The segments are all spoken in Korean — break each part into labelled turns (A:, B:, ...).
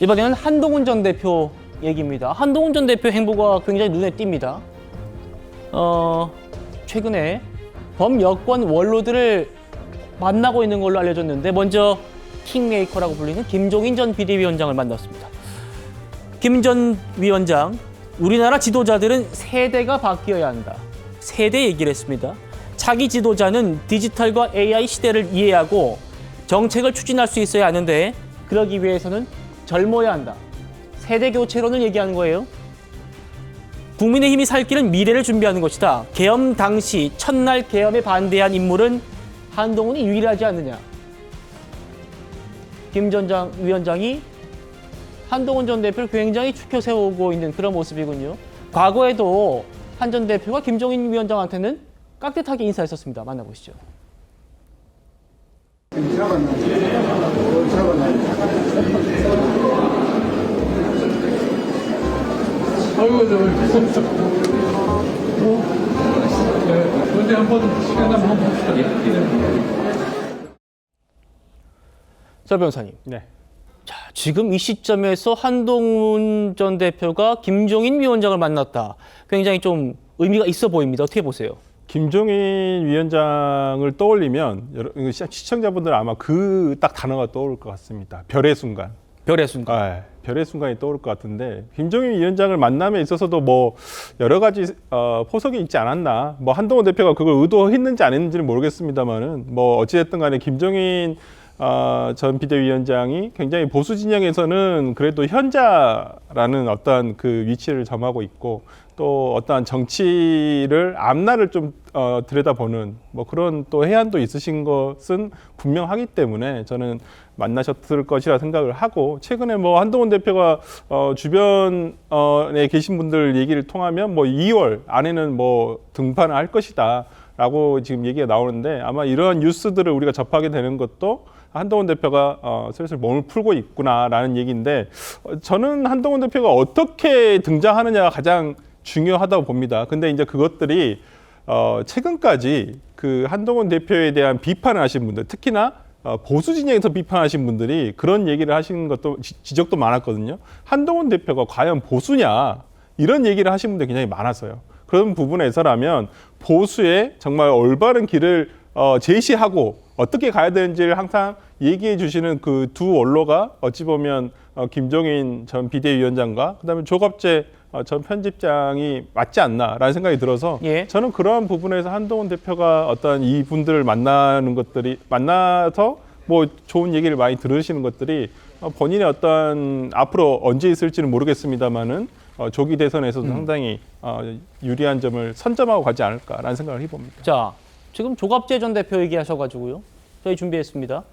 A: 이번에는 한동훈 전 대표 얘기입니다. 한동훈 전 대표 행보가 굉장히 눈에 띕니다. 최근에 범여권 원로들을 만나고 있는 걸로 알려졌는데 먼저 킹메이커라고 불리는 김종인 전 비대위원장을 만났습니다. 김 전 위원장, 우리나라 지도자들은 세대가 바뀌어야 한다. 세대 얘기를 했습니다. 차기 지도자는 디지털과 AI 시대를 이해하고 정책을 추진할 수 있어야 하는데 그러기 위해서는 젊어야 한다. 세대 교체론을 얘기하는 거예요. 국민의힘이 살 길은 미래를 준비하는 것이다. 계엄 당시 첫날 계엄에 반대한 인물은 한동훈이 유일하지 않느냐. 김 전 위원장이 한동훈 전 대표를 굉장히 추켜 세우고 있는 그런 모습이군요. 과거에도 한 전 대표가 김종인 위원장한테는 깍듯하게 인사했었습니다. 만나보시죠.
B: 언제 한번 시간 나면 한번 봅시다.
A: 설 변호사님.
C: 네.
A: 자, 지금 이 시점에서 한동훈 전 대표가 김종인 위원장을 만났다. 굉장히 좀 의미가 있어 보입니다. 어떻게 보세요?
C: 김종인 위원장을 떠올리면 시청자분들 아마 그 딱 단어가 떠오를 것 같습니다. 별의 순간.
A: 별의 순간.
C: 별의 순간이 떠오를 것 같은데 김종인 위원장을 만남에 있어서도 뭐 여러 가지 포석이 있지 않았나. 뭐 한동훈 대표가 그걸 의도했는지 안 했는지는 모르겠습니다만은 뭐 어찌됐든 간에 김종인 전 비대위원장이 굉장히 보수 진영에서는 그래도 현자라는 어떤 그 위치를 점하고 있고 또 어떠한 정치를 앞날을 좀 들여다보는 뭐 그런 또 해안도 있으신 것은 분명하기 때문에 저는 만나셨을 것이라 생각을 하고 최근에 뭐 한동훈 대표가 주변에 계신 분들 얘기를 통하면 뭐 2월 안에는 뭐 등판을 할 것이다 라고 지금 얘기가 나오는데 아마 이러한 뉴스들을 우리가 접하게 되는 것도 한동훈 대표가 슬슬 몸을 풀고 있구나라는 얘기인데 저는 한동훈 대표가 어떻게 등장하느냐가 가장 중요하다고 봅니다. 근데 이제 그것들이 최근까지 그 한동훈 대표에 대한 비판을 하신 분들, 특히나 보수 진영에서 비판하신 분들이 그런 얘기를 하시는 것도 지적도 많았거든요. 한동훈 대표가 과연 보수냐 이런 얘기를 하신 분들이 굉장히 많았어요. 그런 부분에서라면 보수의 정말 올바른 길을 제시하고 어떻게 가야 되는지를 항상 얘기해 주시는 그 두 원로가 어찌 보면 김종인 전 비대위원장과 그다음에 조갑재 전 편집장이 맞지 않나라는 생각이 들어서
A: 예.
C: 저는 그러한 부분에서 한동훈 대표가 어떤 이분들을 만나서 뭐 좋은 얘기를 많이 들으시는 것들이 본인의 어떤 앞으로 언제 있을지는 모르겠습니다만은 조기 대선에서도 상당히 유리한 점을 선점하고 가지 않을까라는 생각을 해봅니다.
A: 자, 지금 조갑재 전 대표 얘기하셔가지고요. 저희 준비했습니다.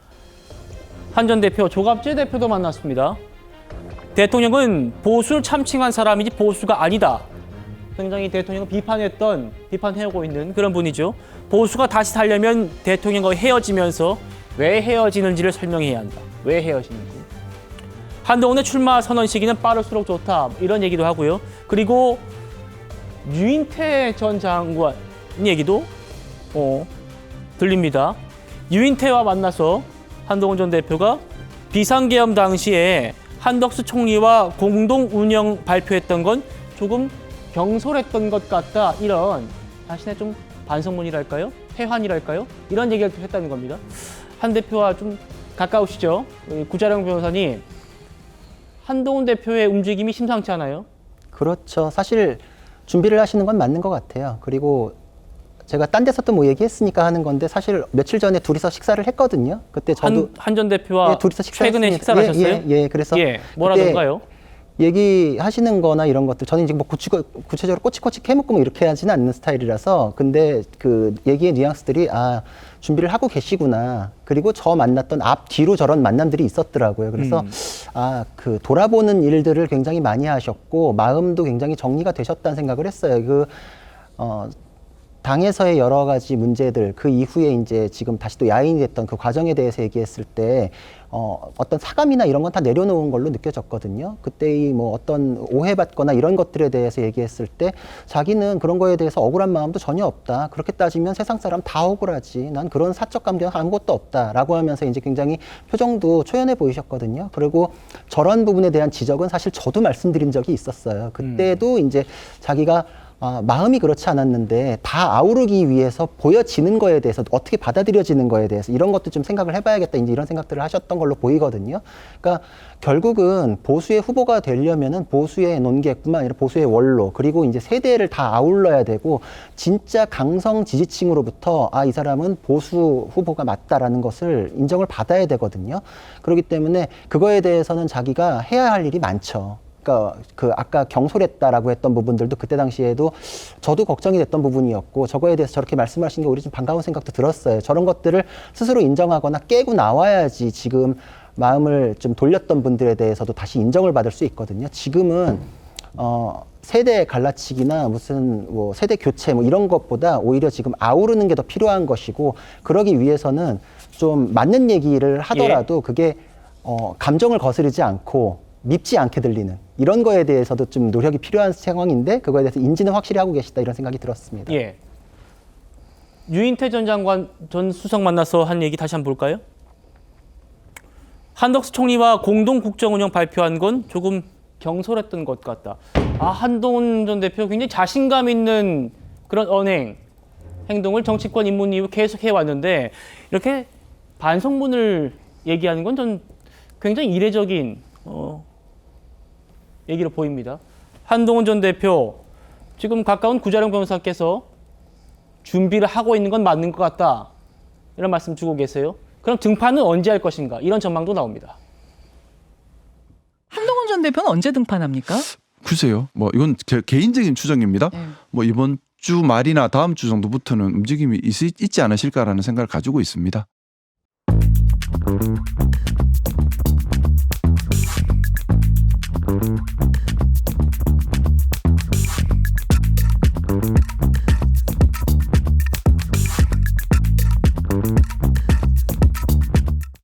A: 한 전 대표, 조갑재 대표도 만났습니다. 대통령은 보수를 참칭한 사람이지 보수가 아니다. 굉장히 대통령을 비판해오고 있는 그런 분이죠. 보수가 다시 살려면 대통령과 헤어지면서 왜 헤어지는지를 설명해야 한다. 왜 헤어지는지. 한동훈의 출마 선언 시기는 빠를수록 좋다. 이런 얘기도 하고요. 그리고 유인태 전 장관 얘기도 들립니다. 유인태와 만나서 한동훈 전 대표가 비상계엄 당시에 한덕수 총리와 공동 운영 발표했던 건 조금 경솔했던 것 같다. 이런 자신의 좀 반성문이랄까요? 회환이랄까요? 이런 얘기를 했다는 겁니다. 한 대표와 좀 가까우시죠? 구자령 변호사님, 한동훈 대표의 움직임이 심상치 않아요?
D: 그렇죠. 사실 준비를 하시는 건 맞는 것 같아요. 그리고 제가 딴 데서 또 뭐 얘기했으니까 하는 건데 사실 며칠 전에 둘이서 식사를 했거든요. 그때 저도
A: 한 전 대표와
D: 둘이서
A: 최근에 식사를 하셨어요?
D: 그래서
A: 뭐라던가요?
D: 얘기하시는 거나 이런 것들 저는 지금 뭐 구체적으로 꼬치꼬치 해먹고 뭐 이렇게 하지는 않는 스타일이라서 근데 그 얘기의 뉘앙스들이 준비를 하고 계시구나. 그리고 저 만났던 앞뒤로 저런 만남들이 있었더라고요. 그래서 그 돌아보는 일들을 굉장히 많이 하셨고 마음도 굉장히 정리가 되셨다는 생각을 했어요. 당에서의 여러 가지 문제들, 그 이후에 이제 지금 다시 또 야인이 됐던 그 과정에 대해서 얘기했을 때 어떤 사감이나 이런 건 다 내려놓은 걸로 느껴졌거든요. 그때의 뭐 어떤 오해받거나 이런 것들에 대해서 얘기했을 때 자기는 그런 거에 대해서 억울한 마음도 전혀 없다. 그렇게 따지면 세상 사람 다 억울하지. 난 그런 사적 감정 아무것도 없다라고 하면서 이제 굉장히 표정도 초연해 보이셨거든요. 그리고 저런 부분에 대한 지적은 사실 저도 말씀드린 적이 있었어요. 그때도 이제 자기가 마음이 그렇지 않았는데 다 아우르기 위해서 보여지는 거에 대해서 어떻게 받아들여지는 거에 대해서 이런 것도 좀 생각을 해봐야겠다 이제 이런 생각들을 하셨던 걸로 보이거든요. 그러니까 결국은 보수의 후보가 되려면은 보수의 논객뿐만 아니라 보수의 원로 그리고 이제 세대를 다 아울러야 되고 진짜 강성 지지층으로부터 이 사람은 보수 후보가 맞다라는 것을 인정을 받아야 되거든요. 그렇기 때문에 그거에 대해서는 자기가 해야 할 일이 많죠. 그러니까 그 아까 경솔했다라고 했던 부분들도 그때 당시에도 저도 걱정이 됐던 부분이었고 저거에 대해서 저렇게 말씀하신 게 오히려 좀 반가운 생각도 들었어요. 저런 것들을 스스로 인정하거나 깨고 나와야지 지금 마음을 좀 돌렸던 분들에 대해서도 다시 인정을 받을 수 있거든요. 지금은 세대 갈라치기나 무슨 뭐 세대 교체 뭐 이런 것보다 오히려 지금 아우르는 게 더 필요한 것이고 그러기 위해서는 좀 맞는 얘기를 하더라도 그게 감정을 거스르지 않고 밉지 않게 들리는 이런 거에 대해서도 좀 노력이 필요한 상황인데 그거에 대해서 인지는 확실히 하고 계시다 이런 생각이 들었습니다.
A: 예. 유인태 전 장관 전 수석 만나서 한 얘기 다시 한번 볼까요? 한덕수 총리와 공동 국정 운영 발표한 건 조금 경솔했던 것 같다. 한동훈 전 대표 굉장히 자신감 있는 그런 언행, 행동을 정치권 입문 이후 계속 해왔는데 이렇게 반성문을 얘기하는 건 전 굉장히 이례적인 얘기로 보입니다. 한동훈 전 대표 지금 가까운 구자룡 변호사께서 준비를 하고 있는 건 맞는 것 같다. 이런 말씀 주고 계세요. 그럼 등판은 언제 할 것인가? 이런 전망도 나옵니다.
E: 한동훈 전 대표는 언제 등판합니까?
F: 글쎄요. 뭐 이건 제 개인적인 추정입니다. 뭐 이번 주 말이나 다음 주 정도부터는 움직임이 있지 않으실까라는 생각을 가지고 있습니다.